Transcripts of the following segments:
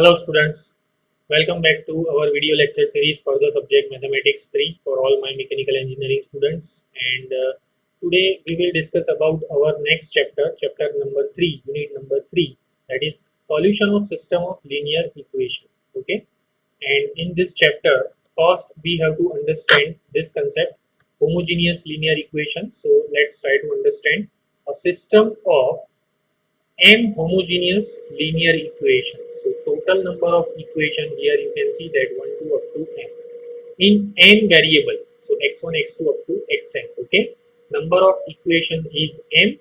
Hello students, welcome back to our video lecture series for the subject Mathematics 3 for all my mechanical engineering students, and today we will discuss about our next chapter number 3, unit number 3, that is solution of system of linear equation. Okay, and in this chapter first we have to understand this concept homogeneous linear equation. So let's try to understand a system of m homogeneous linear equation. So total number of equation here you can see that 1 2 up to n in n variable. So x1 x2 up to xn. Okay, number of equation is m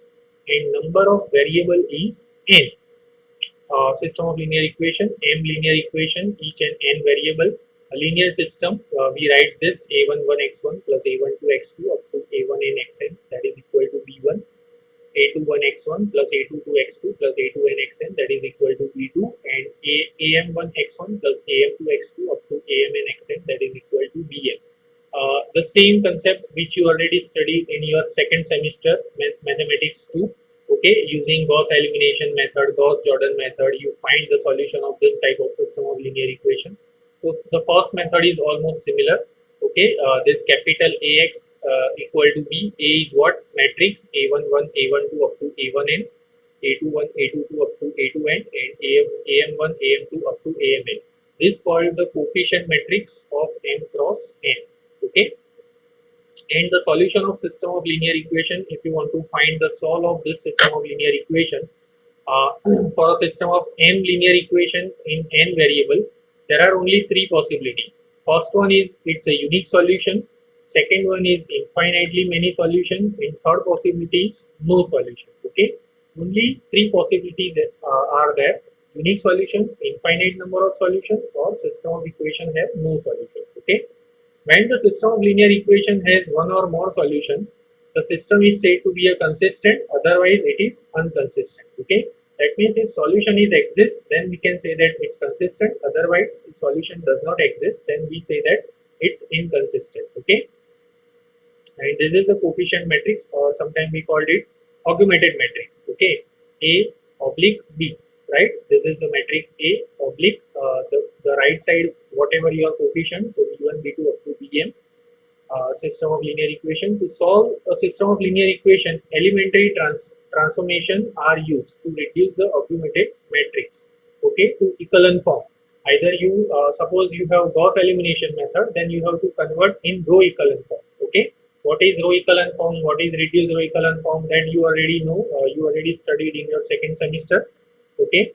and number of variable is n. System of linear equation, m linear equation, each and n variable. A linear system, we write this a11 x1 plus a12 x2 up to a1n xn, that is equal to b1. a21 x1 plus a22 x2 plus a2n xn, that is equal to b2, and am1 x1 plus am2 x2 up to amn xn, that is equal to bm. The same concept which you already studied in your second semester mathematics 2. Okay, using Gauss-Elimination method, Gauss-Jordan method, you find the solution of this type of system of linear equation. So the first method is almost similar. Okay, this capital AX equal to B. A is what? Matrix A11, A12 up to A1n, A21, A22 up to A2n, and AM1, AM2 up to AMn. This is called the coefficient matrix of M cross N. Okay, and the solution of system of linear equation, if you want to find the solve of this system of linear equation, for a system of m linear equation in n variable, there are only three possibilities. First one is it's a unique solution, second one is infinitely many solutions, and third possibility is no solution. Okay, only three possibilities are there: unique solution, infinite number of solutions, or system of equation have no solution. Okay, when the system of linear equation has one or more solution, the system is said to be a consistent, otherwise it is inconsistent. Okay, that means if solution is exist, then we can say that it's consistent. Otherwise, if solution does not exist, then we say that it's inconsistent. Okay, and this is a coefficient matrix, or sometimes we called it augmented matrix. Okay, A oblique B, right? This is a matrix A oblique the right side, whatever your coefficient, so B1, B2 up to Bm. System of linear equation. To solve a system of linear equation, elementary transformation are used to reduce the augmented matrix, okay, to echelon form. Either you suppose you have Gauss-Elimination method, then you have to convert in row echelon form. Okay, what is row echelon form, what is reduced row echelon form, that you already know, you already studied in your second semester. Okay,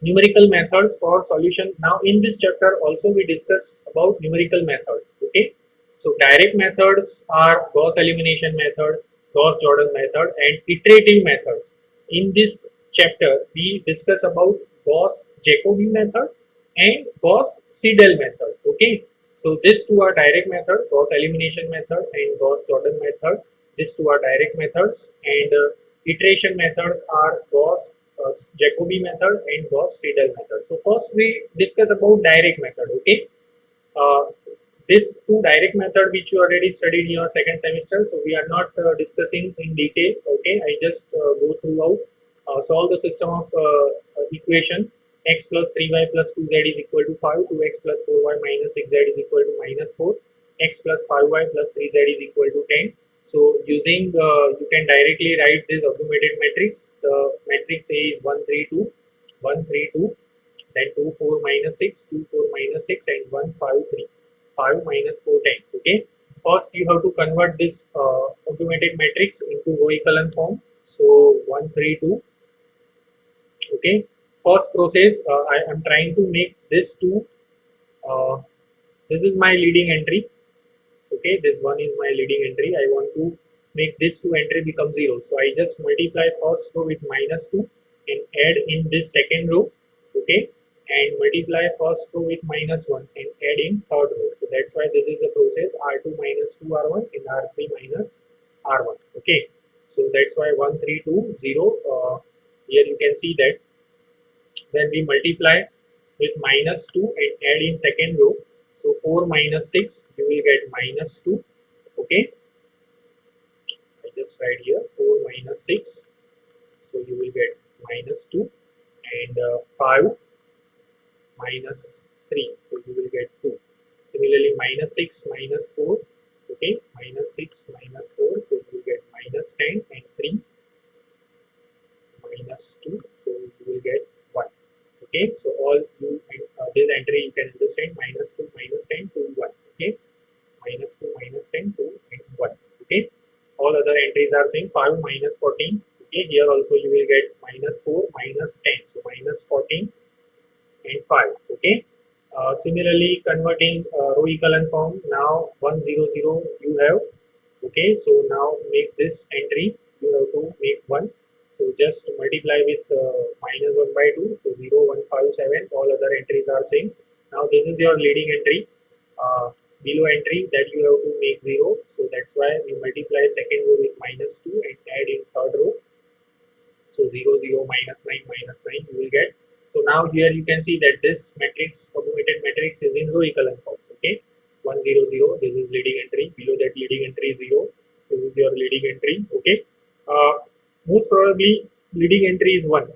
numerical methods for solution. Now in this chapter also we discuss about numerical methods. Okay, so direct methods are Gauss-Elimination method, Gauss-Jordan method, and iterative methods. In this chapter we discuss about Gauss-Jacobi method and Gauss-Seidel method. Okay, so these two are direct method, Gauss-Elimination method and Gauss-Jordan method. These two are direct methods, and iteration methods are Jacobi method and Gauss-Seidel method. So first we discuss about direct method. Okay, uh, this two direct method which you already studied in your second semester, so we are not discussing in detail. Okay, I just go throughout. Solve the system of equation x plus 3y plus 2z is equal to 5, 2x plus 4y minus 6z is equal to minus 4, x plus 5y plus 3z is equal to 10. So using you can directly write this augmented matrix. The matrix A is 1 3 2, 1 3 2, then 2 4 minus 6, 2 4 minus 6, and 1 5 3, 5 minus 4 10. Okay, first you have to convert this augmented matrix into row echelon form. So 1 3 2. Okay, first process, I am trying to make this 2. This is my leading entry. Okay, this one is my leading entry. I want to make this 2 entry become 0. So I just multiply first row with minus 2 and add in this second row. Okay, and multiply first row with minus 1 and add in third row. So that's why this is the process R2 minus 2 R1 and R3 minus R1. Okay, so that's why 1 3 2 0. Here you can see that. Then we multiply with minus 2 and add in second row. So 4 minus 6, you will get minus 2. Okay, I just write here 4 minus 6, so you will get minus 2, and 5 minus 3, so you will get 2. Similarly, minus 6 minus 4, okay, minus 6 minus 4, so you will get minus 10, and 3 minus 2, so you will get 1. Okay, so all you this entry you can understand, minus 2 minus 10 to 1. Okay, minus 2 minus 10 to 1. Okay, all other entries are same. 5 minus 14. Okay, here also you will get minus 4 minus 10, so minus 14 and 5. Okay, similarly converting row echelon form, now 100 you have. Okay, so now make this entry, you have to make 1, so just multiply with minus 1 by 2, so 0 1 5 7, all other entries are same. Now this is your leading entry, below entry that you have to make 0, so that's why we multiply second row with minus 2 and add in third row, so 0 0 minus 9 minus 9 you will get. So now here you can see that this matrix, automated matrix, is in row echelon form. Okay, 1 0 0, this is leading entry, below that leading entry is 0, this is your leading entry. Okay, most probably leading entry is 1,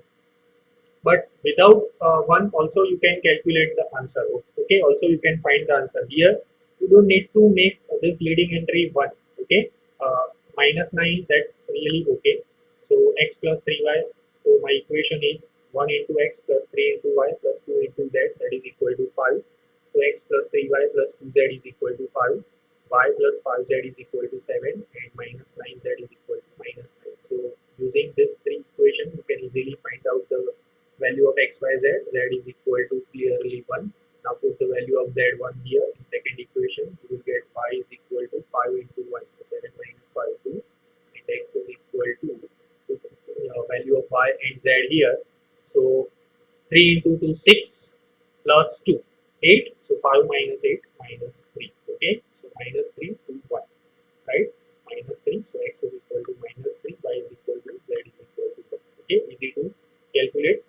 but without 1 also you can calculate the answer. Okay, also you can find the answer. Here you don't need to make this leading entry 1. Okay, minus 9, that's really okay. So x plus 3y, so my equation is 1 into x plus 3 into y plus 2 into z, that is equal to 5. So x plus 3y plus 2z is equal to 5, y plus 5z is equal to 7, and minus 9z is equal to minus 9. So using this 3 equation you can easily find out the value of x, y, z. Z is equal to clearly 1. Now put the value of z1 here in second equation, you will get y is equal to 5 into 1, so 7 minus 5 2, and x is equal to value of y and z here, so 3 into 2 6 plus 2 8, so 5 minus 8 minus 3. Okay, so minus 3 to 1, right, minus 3, so x is equal to minus 3, y is equal to z is equal to 1. Okay, easy to calculate.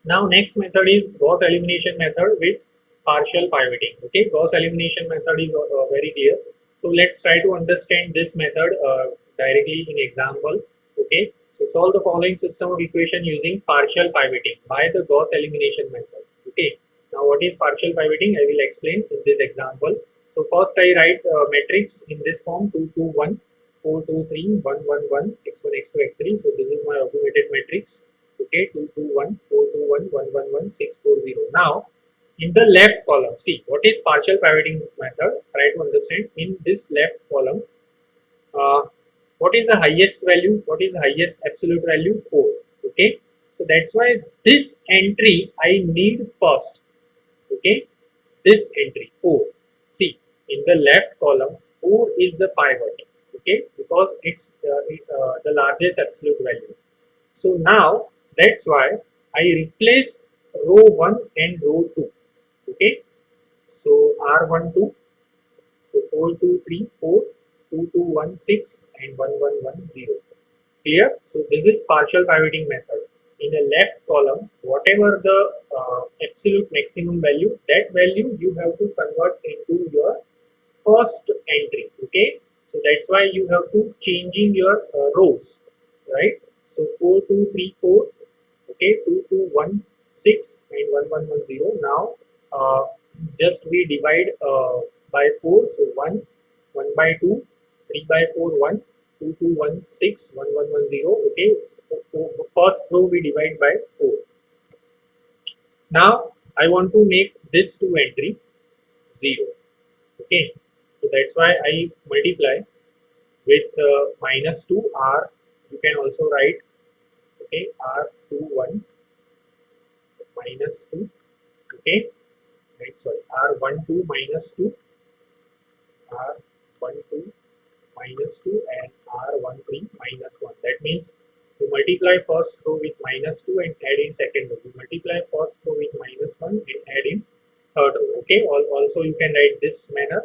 Now next method is Gauss-Elimination method with partial pivoting. Okay, Gauss-Elimination method is very clear. So let's try to understand this method directly in example. Okay, so solve the following system of equation using partial pivoting by the Gauss-Elimination method. Okay, now what is partial pivoting? I will explain in this example. So first I write matrix in this form: 2 2 1 4 2 3 1 1 1 x1 x2 x3. So this is my augmented matrix. Okay, 2 2 1 4 2 1 1 1 1 6 4 0. Now in the left column, see what is partial pivoting method. Try to understand in this left column. What is the highest value? What is the highest absolute value? 4. Okay, so that's why this entry I need first. Okay, this entry 4. See, in the left column, 4 is the pivot. Okay, because it's the largest absolute value. So now that's why I replace row 1 and row 2. Okay, so R12, so 4 2 3 4, 2 2 1 6, and 1 1 1 0. Clear? So this is partial pivoting method. In the left column, whatever the absolute maximum value, that value you have to convert into your first entry. Okay, so that's why you have to changing your rows, right? So 4 2 3 4, okay, 2 2 1 6, and 1 1 1 0. Now just we divide by 4, so 1 1 by 2, 3 by 4 1, 2 2 1 6, 1 1 1 0. Okay, so first row we divide by 4. Now I want to make this 2 entry 0. Okay, so that's why I multiply with minus 2 r. You can also write, okay, r21 minus 2. Okay, right, sorry, r12 minus 2, r12 minus 2, and r13 minus 1. That means you multiply first row with minus 2 and add in second row. You multiply first row with minus 1 and add in third row. Okay, also you can write this manner.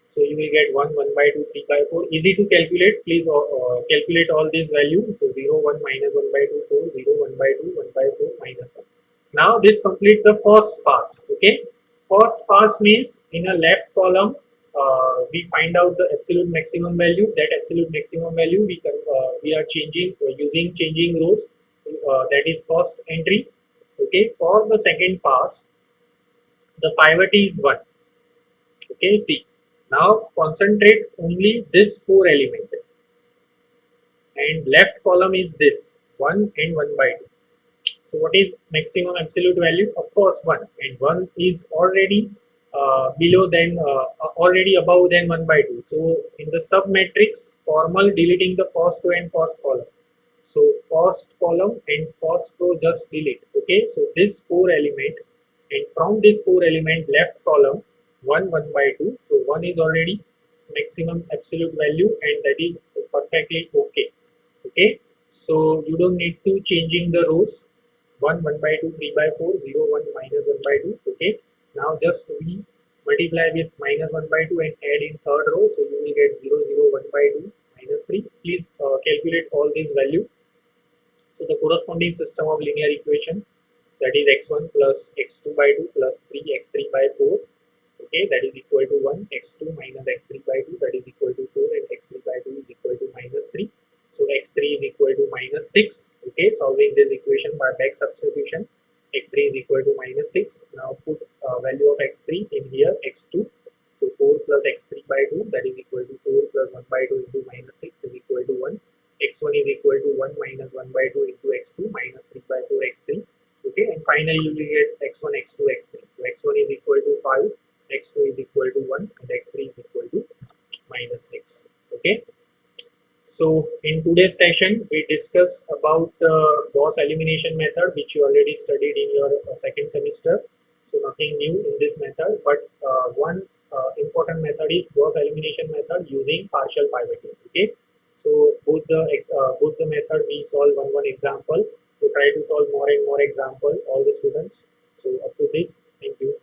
So you will get 1 1 by 2 3 by 4. Easy to calculate. Please calculate all these values. So 0 1 minus 1 by 2 4, 0 1 by 2 1 by 4 minus 1. Now this complete the first pass. Okay, first pass means in a left column we find out the absolute maximum value. That absolute maximum value we are changing using changing rows. That is first entry. Okay, for the second pass, the pivot is 1. Okay, see, now concentrate only this 4 element, and left column is this 1 and 1 by 2. So what is maximum absolute value? Of course 1, and 1 is already below than already above than 1 by 2. So in the sub matrix, formal deleting the first row and first column. So first column and first row just delete. Okay, so this 4 element, and from this 4 element left column 1 by 2. So 1 is already maximum absolute value, and that is perfectly okay. Okay, so you don't need to changing the rows. 1 by 2, 3 by 4, 0 1 minus 1 by 2. Okay, now just we multiply with minus 1 by 2 and add in third row, so you will get 0 0 1 by 2 minus 3. Please calculate all these value. So the corresponding system of linear equation, that is x1 plus x2 by 2 plus 3x3 by 4. Okay, that is equal to 1. X2 minus x3 by 2, that is equal to 4, and x3 by 2 is equal to minus 3. So x3 is equal to minus 6. Okay, solving this equation by back substitution, x3 is equal to minus 6. Now put value of x3 in here, x2. So 4 plus x3 by 2, that is equal to 4 plus 1 by 2 into minus 6 is equal to 1. x1 is equal to 1 minus 1 by 2 into x2 minus 3 by 4 x3. Okay, and finally you will get x1, x2, x3. So x1 is equal to 5, x2 is equal to 1, and x3 is equal to minus 6. Okay, so in today's session we discuss about the Gauss-Elimination method, which you already studied in your second semester. So nothing new in this method, but one important method is Gauss-Elimination method using partial pivoting. Okay, so both the method we solve one example. So try to solve more and more example, all the students. So up to this, thank you.